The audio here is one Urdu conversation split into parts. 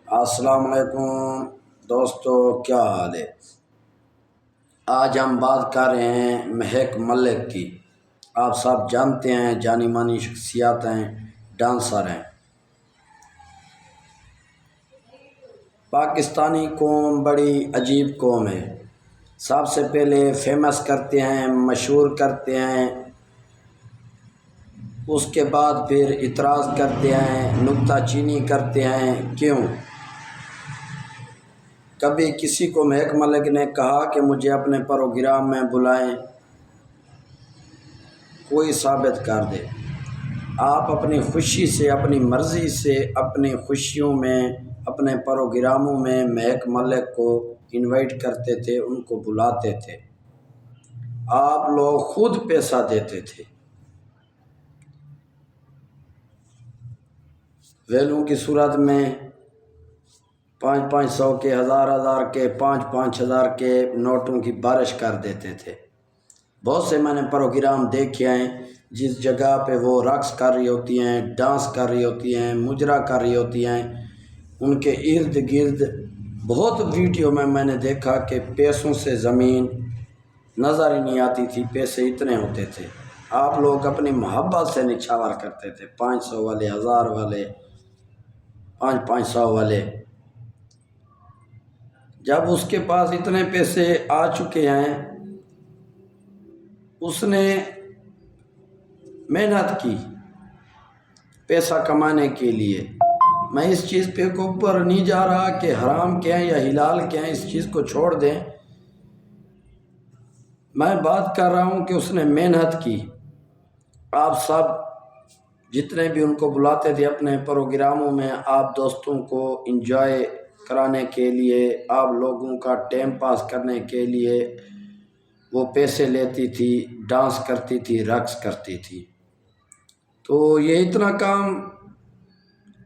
السلام علیکم دوستو، کیا حال ہے؟ آج ہم بات کر رہے ہیں مہک ملک کی۔ آپ سب جانتے ہیں، جانی مانی شخصیات ہیں، ڈانسر ہیں۔ پاکستانی قوم بڑی عجیب قوم ہے۔ سب سے پہلے فیمس کرتے ہیں، مشہور کرتے ہیں، اس کے بعد پھر اعتراض کرتے ہیں، نکتہ چینی کرتے ہیں۔ کیوں؟ کبھی کسی کو مہک ملک نے کہا کہ مجھے اپنے پروگرام میں بلائیں، کوئی ثابت کر دے۔ آپ اپنی خوشی سے، اپنی مرضی سے، اپنی خوشیوں میں، اپنے پروگراموں میں مہک ملک کو انوائٹ کرتے تھے، ان کو بلاتے تھے۔ آپ لوگ خود پیسہ دیتے تھے، ویلوں کی صورت میں 500 کے، 1000 کے، 5000 کے نوٹوں کی بارش کر دیتے تھے۔ بہت سے میں نے پروگرام دیکھے ہیں جس جگہ پہ وہ رقص کر رہی ہوتی ہیں، ڈانس کر رہی ہوتی ہیں، مجرا کر رہی ہوتی ہیں، ان کے ارد گرد بہت ویڈیو میں نے دیکھا کہ پیسوں سے زمین نظر ہی نہیں آتی تھی، پیسے اتنے ہوتے تھے۔ آپ لوگ اپنی محبت سے نچھاور کرتے تھے، 500 والے، 1000 والے، 500 والے۔ جب اس کے پاس اتنے پیسے آ چکے ہیں، اس نے محنت کی پیسہ کمانے کے لیے۔ میں اس چیز پہ اوپر نہیں جا رہا کہ حرام کیا ہے یا حلال کیا ہے، اس چیز کو چھوڑ دیں۔ میں بات کر رہا ہوں کہ اس نے محنت کی۔ آپ سب جتنے بھی ان کو بلاتے تھے اپنے پروگراموں میں، آپ دوستوں کو انجوائے کرانے کے لیے، آپ لوگوں کا ٹائم پاس کرنے کے لیے وہ پیسے لیتی تھی، ڈانس کرتی تھی، رقص کرتی تھی۔ تو یہ اتنا کام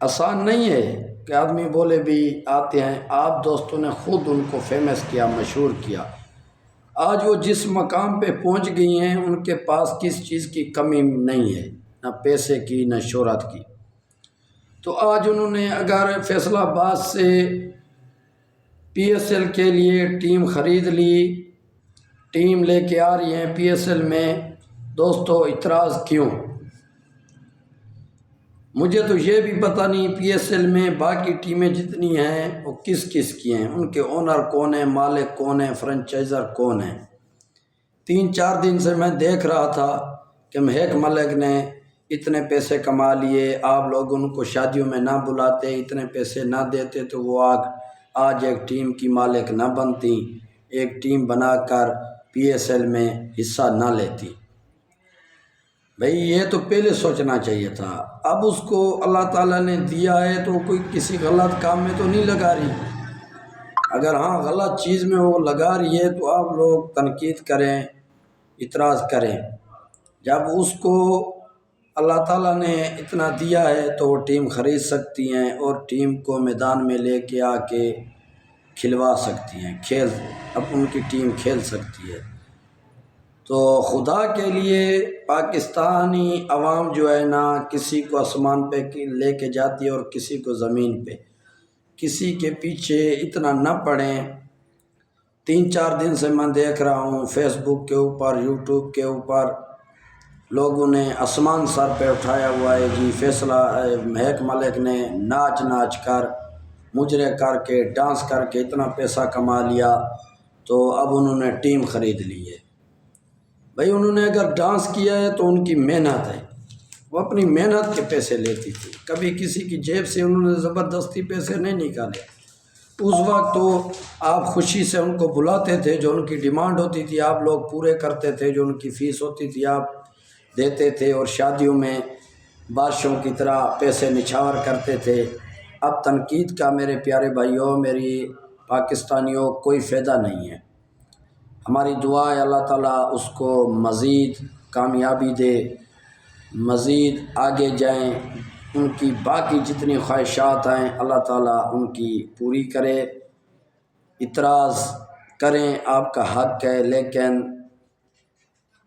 آسان نہیں ہے کہ آدمی بولے بھی آتے ہیں۔ آپ دوستوں نے خود ان کو فیمس کیا، مشہور کیا۔ آج وہ جس مقام پہ پہنچ گئی ہیں، ان کے پاس کس چیز کی کمی نہیں ہے، نہ پیسے کی، نہ شہرت کی۔ تو آج انہوں نے اگر فیصل آباد سے PSL کے لیے ٹیم خرید لی، ٹیم لے کے آ رہی ہیں PSL میں، دوستو اعتراض کیوں؟ مجھے تو یہ بھی پتہ نہیں PSL میں باقی ٹیمیں جتنی ہیں وہ کس کس کی ہیں، ان کے اونر کون ہیں، مالک کون ہیں، فرنچائزر کون ہیں۔ 3-4 دن سے میں دیکھ رہا تھا کہ مہک ملک نے اتنے پیسے کما لیے، آپ لوگ ان کو شادیوں میں نہ بلاتے، اتنے پیسے نہ دیتے تو وہ آج ایک ٹیم کی مالک نہ بنتی، ایک ٹیم بنا کر PSL میں حصہ نہ لیتی۔ بھئی یہ تو پہلے سوچنا چاہیے تھا۔ اب اس کو اللہ تعالیٰ نے دیا ہے تو کوئی کسی غلط کام میں تو نہیں لگا رہی۔ اگر ہاں غلط چیز میں وہ لگا رہی ہے تو آپ لوگ تنقید کریں، اعتراض کریں۔ جب اس کو اللہ تعالیٰ نے اتنا دیا ہے تو وہ ٹیم خرید سکتی ہیں اور ٹیم کو میدان میں لے کے آ کے کھلوا سکتی ہیں، اب ان کی ٹیم کھیل سکتی ہے۔ تو خدا کے لیے پاکستانی عوام جو ہے نا، کسی کو آسمان پہ لے کے جاتی ہے اور کسی کو زمین پہ۔ کسی کے پیچھے اتنا نہ پڑیں۔ 3-4 دن سے میں دیکھ رہا ہوں فیس بک کے اوپر، یوٹیوب کے اوپر لوگوں نے آسمان سر پہ اٹھایا ہوا ہے جی، فیصلہ مہک ملک نے ناچ کر، مجرے کر کے، ڈانس کر کے اتنا پیسہ کما لیا تو اب انہوں نے ٹیم خرید لی ہے۔ بھئی انہوں نے اگر ڈانس کیا ہے تو ان کی محنت ہے، وہ اپنی محنت کے پیسے لیتی تھی، کبھی کسی کی جیب سے انہوں نے زبردستی پیسے نہیں نکالے۔ اس وقت تو آپ خوشی سے ان کو بلاتے تھے، جو ان کی ڈیمانڈ ہوتی تھی آپ لوگ پورے کرتے تھے، جو ان کی فیس ہوتی تھی آپ دیتے تھے، اور شادیوں میں بادشاہوں کی طرح پیسے نچھاور کرتے تھے۔ اب تنقید کا میرے پیارے بھائیوں، میری پاکستانیوں، کوئی فائدہ نہیں ہے۔ ہماری دعا ہے اللہ تعالیٰ اس کو مزید کامیابی دے، مزید آگے جائیں، ان کی باقی جتنی خواہشات ہیں اللہ تعالیٰ ان کی پوری کرے۔ اعتراض کریں، آپ کا حق ہے، لیکن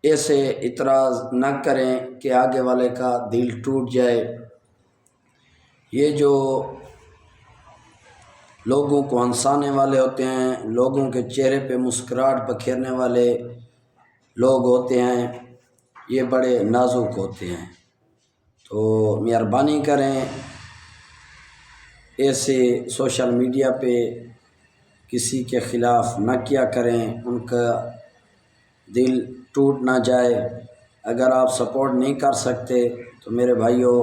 ایسے اعتراض نہ کریں کہ آگے والے کا دل ٹوٹ جائے۔ یہ جو لوگوں کو ہنسانے والے ہوتے ہیں، لوگوں کے چہرے پہ مسکراہٹ بکھیرنے والے لوگ ہوتے ہیں، یہ بڑے نازک ہوتے ہیں۔ تو مہربانی کریں ایسے سوشل میڈیا پہ کسی کے خلاف نہ کیا کریں، ان کا دل ٹوٹ نہ جائے۔ اگر آپ سپورٹ نہیں کر سکتے تو میرے بھائیوں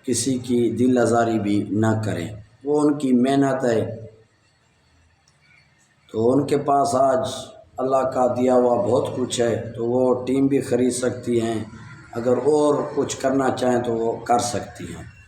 کسی کی دل آزاری بھی نہ کریں، وہ ان کی محنت ہے۔ تو ان کے پاس آج اللہ کا دیا ہوا بہت کچھ ہے، تو وہ ٹیم بھی خرید سکتی ہیں، اگر اور کچھ کرنا چاہیں تو وہ کر سکتی ہیں۔